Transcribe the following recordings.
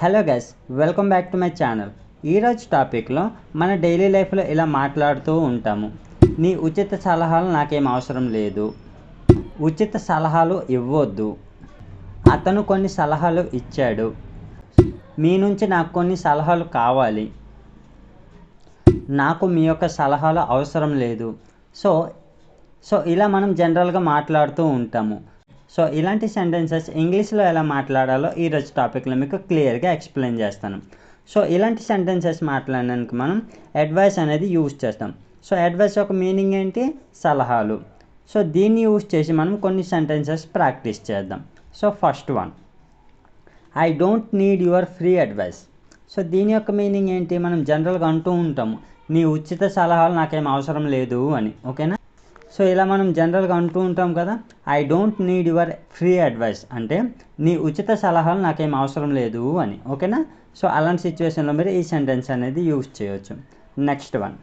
Hello guys, welcome back to my channel. ఈరోజు టాపిక్లో మన డైలీ లైఫ్లో ఇలా మాట్లాడుతూ ఉంటాము. నీ ఉచిత సలహాలు నాకేం అవసరం లేదు, ఉచిత సలహాలు ఇవ్వద్దు, అతను కొన్ని సలహాలు ఇచ్చాడు, మీ నుంచి నాకు కొన్ని సలహాలు కావాలి, నాకు మీ యొక్క సలహాలు అవసరం లేదు. సో ఇలా మనం జనరల్గా మాట్లాడుతూ ఉంటాము. సో ఇలాంటి సెంటెన్సెస్ ఇంగ్లీష్లో ఎలా మాట్లాడాలో ఈరోజు టాపిక్లో మీకు క్లియర్గా ఎక్స్ప్లెయిన్ చేస్తాను. సో ఇలాంటి సెంటెన్సెస్ మాట్లాడడానికి మనం అడ్వైస్ అనేది యూజ్ చేస్తాం. సో అడ్వైస్ యొక్క మీనింగ్ ఏంటి? సలహాలు. సో దీన్ని యూజ్ చేసి మనం కొన్ని సెంటెన్సెస్ ప్రాక్టీస్ చేద్దాం. So first one, I don't need your free advice. So దీని యొక్క మీనింగ్ ఏంటి? మనం జనరల్గా అంటూ ఉంటాము, నీ ఉచిత సలహాలు నాకేం అవసరం లేదు అని. ఓకేనా? సో ఇలా మనం జనరల్గా అంటూ ఉంటాం కదా, I don't need your free advice అంటే నీ ఉచిత సలహాలు నాకేం అవసరం లేదు అని. ఓకేనా? సో అలాంటి సిచ్యువేషన్లో మీరు ఈ సెంటెన్స్ అనేది యూజ్ చేయొచ్చు. Next one,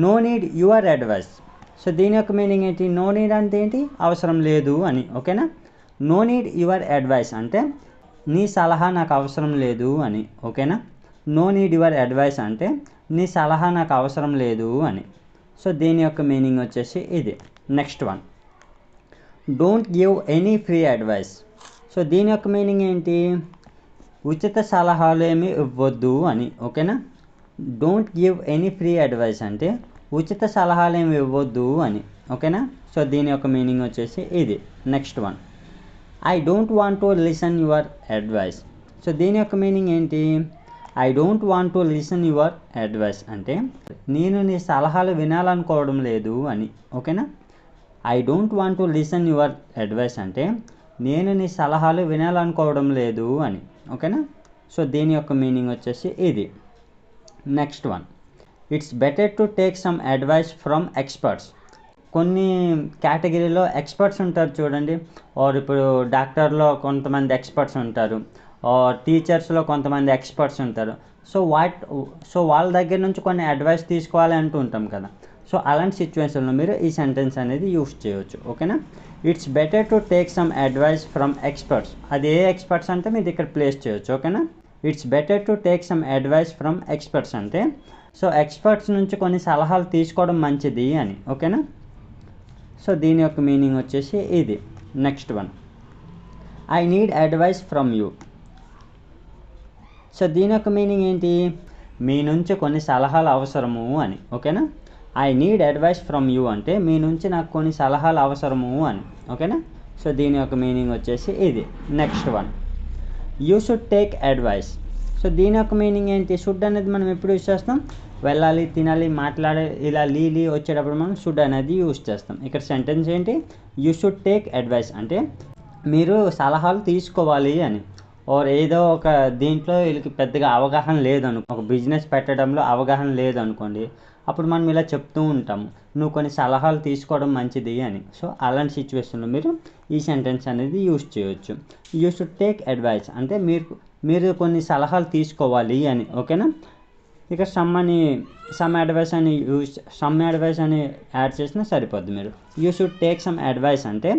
no need your advice. So దీని యొక్క మీనింగ్ ఏంటి? నో నీడ్ అంటే ఏంటి? అవసరం లేదు అని. ఓకేనా? నో నీడ్ యువర్ అడ్వైస్ అంటే నీ సలహా నాకు అవసరం లేదు అని. ఓకేనా? నో నీడ్ యువర్ అడ్వైస్ అంటే నీ సలహా నాకు అవసరం లేదు అని. సో దీని యొక్క మీనింగ్ వచ్చేసి ఇది. Next one, don't give any free advice. So దీని యొక్క మీనింగ్ ఏంటి? ఉచిత సలహాలు ఏమి ఇవ్వద్దు అని. ఓకేనా? Don't give any free advice అంటే ఉచిత సలహాలు ఏమి ఇవ్వద్దు అని. ఓకేనా? సో దీని యొక్క మీనింగ్ వచ్చేసి ఇది. Next one, I don't want to listen your advice. So దీని యొక్క మీనింగ్ ఏంటి? I don't want to listen your advice అంటే నేను నీ సలహాలు వినాలనుకోవడం లేదు అని. ఓకేనా? I don't want to listen your advice అంటే నేను నీ సలహాలు వినాలనుకోవడం లేదు అని. ఓకేనా? సో దీని యొక్క మీనింగ్ వచ్చేసి ఇది. Next one, it's better to take some advice from experts. కొన్ని కేటగిరీలో ఎక్స్పర్ట్స్ ఉంటారు చూడండి. ఆర్ ఇప్పుడు డాక్టర్లో కొంతమంది ఎక్స్పర్ట్స్ ఉంటారు, టీచర్స్లో కొంతమంది ఎక్స్పర్ట్స్ ఉంటారు. సో వాళ్ళ దగ్గర నుంచి కొన్ని అడ్వైస్ తీసుకోవాలి అంటూ ఉంటాం కదా. సో అలాంటి సిచ్యువేషన్లో మీరు ఈ సెంటెన్స్ అనేది యూజ్ చేయవచ్చు. ఓకేనా? It's better to take some advice from experts. అది ఏ ఎక్స్పర్ట్స్ అంటే మీరు ఇక్కడ ప్లేస్ చేయొచ్చు. ఓకేనా? It's better to take some advice from experts అంటే సో ఎక్స్పర్ట్స్ నుంచి కొన్ని సలహాలు తీసుకోవడం మంచిది అని. ఓకేనా? సో దీని యొక్క మీనింగ్ వచ్చేసి ఇది. Next one, I need advice from you. So దీని యొక్క మీనింగ్ ఏంటి? మీ నుంచి కొన్ని సలహాలు అవసరము అని. ఓకేనా? I need advice from you అంటే మీ నుంచి నాకు కొన్ని సలహాలు అవసరము అని. ఓకేనా? సో దీని యొక్క మీనింగ్ వచ్చేసి ఇది. Next one, you should take advice. So దీని యొక్క మీనింగ్ ఏంటి? షుడ్ అనేది మనం ఎప్పుడు యూజ్ చేస్తాం? వెళ్ళాలి, తినాలి, మాట్లాడే ఇలా లీ వచ్చేటప్పుడు మనం షుడ్ అనేది యూజ్ చేస్తాం. ఇక్కడ సెంటెన్స్ ఏంటి? యూ షుడ్ టేక్ అడ్వైస్ అంటే మీరు సలహాలు తీసుకోవాలి అని. ఆర్ ఏదో ఒక దీంట్లో వీళ్ళకి పెద్దగా అవగాహన లేదను, ఒక బిజినెస్ పెట్టడంలో అవగాహన లేదనుకోండి, అప్పుడు మనం ఇలా చెప్తూ ఉంటాము, నువ్వు కొన్ని సలహాలు తీసుకోవడం మంచిది అని. సో అలాంటి సిచ్యువేషన్లో మీరు ఈ సెంటెన్స్ అనేది యూజ్ చేయొచ్చు. యూ షుడ్ టేక్ అడ్వైస్ అంటే మీరు కొన్ని సలహాలు తీసుకోవాలి అని. ఓకేనా? ఇక సమ్ అడ్వైస్ అని యాడ్ చేసినా సరిపోద్ది. మీరు you should take some advice అంటే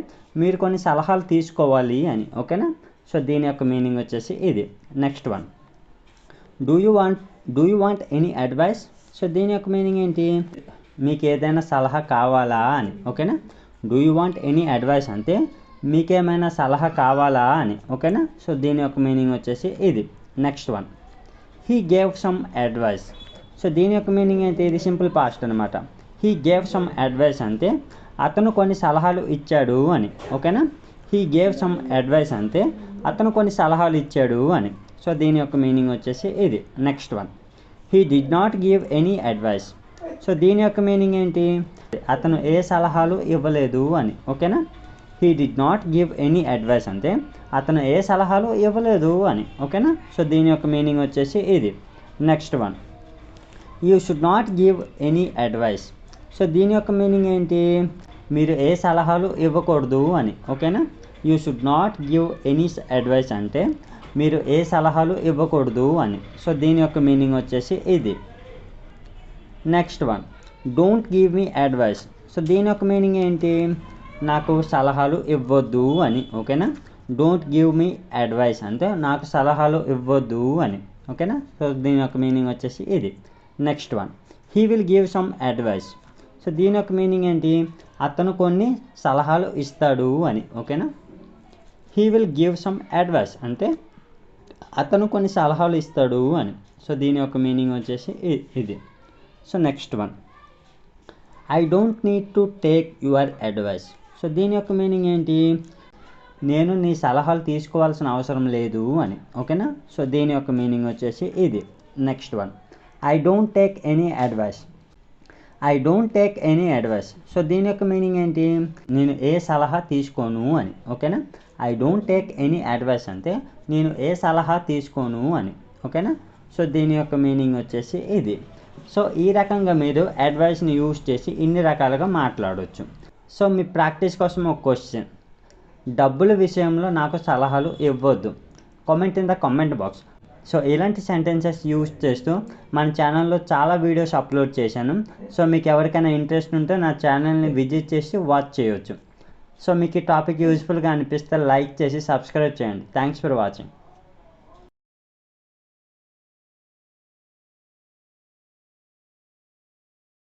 మీరు కొన్ని సలహాలు తీసుకోవాలి అని. ఓకేనా? సో దీని యొక్క మీనింగ్ వచ్చేసి ఇది. Next one, do you want any advice. So దీని యొక్క మీనింగ్ ఏంటి? మీకు ఏదైనా సలహా కావాలా అని. ఓకేనా? Do you want any advice అంటే మీకేమైనా సలహా కావాలా అని. ఓకేనా? సో దీని యొక్క మీనింగ్ వచ్చేసి ఇది. Next one, he gave some advice. So దీని యొక్క మీనింగ్ ఏంటి? ఇది సింపుల్ పాస్ట్ అనమాట. హీ గేవ్ సమ్ అడ్వైస్ అంటే అతను కొన్ని సలహాలు ఇచ్చాడు అని. ఓకేనా? హీ గేవ్ సమ్ అడ్వైస్ అంటే అతను కొన్ని సలహాలు ఇచ్చాడు అని. సో దీని యొక్క మీనింగ్ వచ్చేసి ఇది. Next one, he did not give any advice. So దీని యొక్క మీనింగ్ ఏంటి? అతను ఏ సలహాలు ఇవ్వలేదు అని. ఓకేనా? He did not give any advice అంటే అతను ఏ సలహాలు ఇవ్వలేదు అని. ఓకేనా? సో దీని యొక్క మీనింగ్ వచ్చేసి ఇది. Next one, you should not give any advice. So దీని యొక్క మీనింగ్ ఏంటి? మీరు ఏ సలహాలు ఇవ్వకూడదు అని. ఓకేనా? You should not give any advice అంటే మీరు ఏ సలహాలు ఇవ్వకూడదు అని. సో దీని యొక్క మీనింగ్ వచ్చేసి ఇది. Next one, don't give me advice. So దీని యొక్క మీనింగ్ ఏంటి? నాకు సలహాలు ఇవ్వద్దు అని. ఓకేనా? డోంట్ గివ్ మీ అడ్వైస్ అంటే నాకు సలహాలు ఇవ్వద్దు అని. ఓకేనా. సో దీని యొక్క మీనింగ్ వచ్చేసి ఇది. Next one, he will give some advice. So దీని యొక్క మీనింగ్ ఏంటి, అతను కొన్ని సలహాలు ఇస్తాడు అని. ఓకేనా. He will give some advice అంటే అతను కొన్ని సలహాలు ఇస్తాడు అని. సో దీని యొక్క మీనింగ్ వచ్చేసి ఇది. So next one, I don't need to take your advice. So దీని యొక్క మీనింగ్ ఏంటి, నేను నీ సలహాలు తీసుకోవాల్సిన అవసరం లేదు అని. ఓకేనా. సో దీని యొక్క మీనింగ్ వచ్చేసి ఇది. Next one, I don't take any advice. I don't take any advice. So దీని యొక్క మీనింగ్ ఏంటి, నేను ఏ సలహా తీసుకోను అని. ఓకేనా. I don't take any advice అంటే నేను ఏ సలహా తీసుకోను అని. ఓకేనా. సో దీని యొక్క మీనింగ్ వచ్చేసి ఇది. సో ఈ రకంగా మీరు అడ్వైస్ని యూజ్ చేసి ఇన్ని రకాలుగా మాట్లాడవచ్చు. సో మీ ప్రాక్టీస్ కోసం ఒక క్వశ్చన్, డబ్బుల విషయంలో నాకు సలహాలు ఇవ్వద్దు. Comment in the comment box. So ఇలాంటి సెంటెన్సెస్ యూజ్ చేస్తూ మన ఛానల్లో చాలా వీడియోస్ అప్లోడ్ చేశాను. సో మీకు ఎవరికైనా ఇంట్రెస్ట్ ఉంటే నా ఛానల్ని విజిట్ చేసి వాచ్ చేయొచ్చు. సో మీకు ఈ టాపిక్ యూజ్ఫుల్గా అనిపిస్తే లైక్ చేసి సబ్స్క్రైబ్ చేయండి. Thanks for watching.